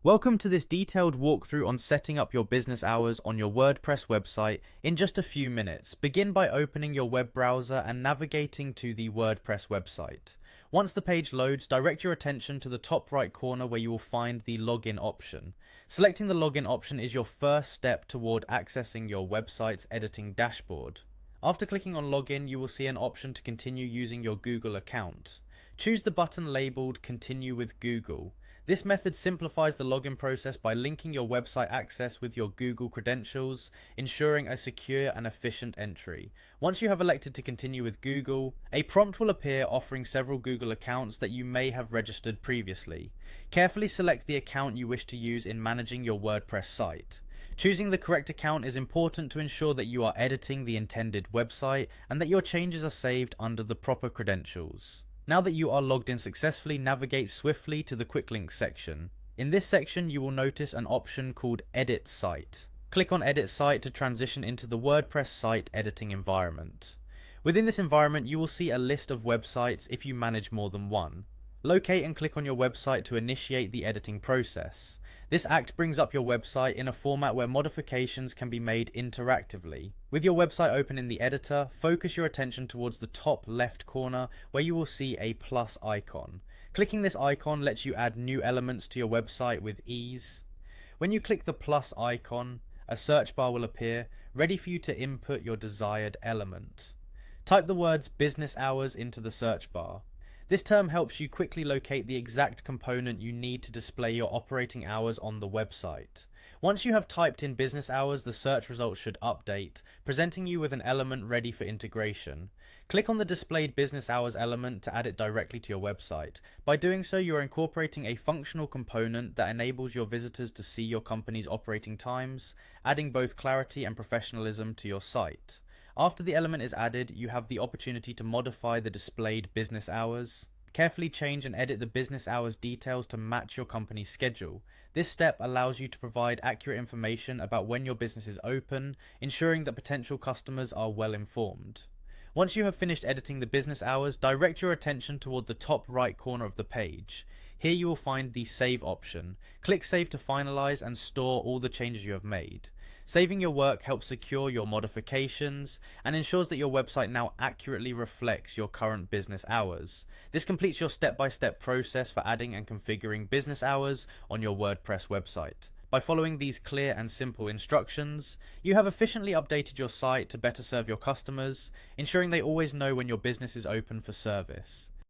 Welcome to this detailed walkthrough on setting up your business hours on your WordPress website in just a few minutes. Begin by opening your web browser and navigating to the WordPress website. Once the page loads, direct your attention to the top right corner where you will find the login option. Selecting the login option is your first step toward accessing your website's editing dashboard. After clicking on login, you will see an option to continue using your Google account. Choose the button labeled Continue with Google. This method simplifies the login process by linking your website access with your Google credentials, ensuring a secure and efficient entry. Once you have elected to continue with Google, a prompt will appear offering several Google accounts that you may have registered previously. Carefully select the account you wish to use in managing your WordPress site. Choosing the correct account is important to ensure that you are editing the intended website and that your changes are saved under the proper credentials. Now that you are logged in successfully, navigate swiftly to the Quick Links section. In this section, you will notice an option called Edit Site. Click on Edit Site to transition into the WordPress site editing environment. Within this environment, you will see a list of websites if you manage more than one. Locate and click on your website to initiate the editing process. This act brings up your website in a format where modifications can be made interactively. With your website open in the editor, focus your attention towards the top left corner where you will see a plus icon. Clicking this icon lets you add new elements to your website with ease. When you click the plus icon, a search bar will appear, ready for you to input your desired element. Type the words business hours into the search bar. This term helps you quickly locate the exact component you need to display your operating hours on the website. Once you have typed in business hours, the search results should update, presenting you with an element ready for integration. Click on the displayed business hours element to add it directly to your website. By doing so, you are incorporating a functional component that enables your visitors to see your company's operating times, adding both clarity and professionalism to your site. After the element is added, you have the opportunity to modify the displayed business hours. Carefully change and edit the business hours details to match your company's schedule. This step allows you to provide accurate information about when your business is open, ensuring that potential customers are well informed. Once you have finished editing the business hours, direct your attention toward the top right corner of the page. Here you will find the Save option. Click Save to finalize and store all the changes you have made. Saving your work helps secure your modifications and ensures that your website now accurately reflects your current business hours. This completes your step-by-step process for adding and configuring business hours on your WordPress website. By following these clear and simple instructions, you have efficiently updated your site to better serve your customers, ensuring they always know when your business is open for service.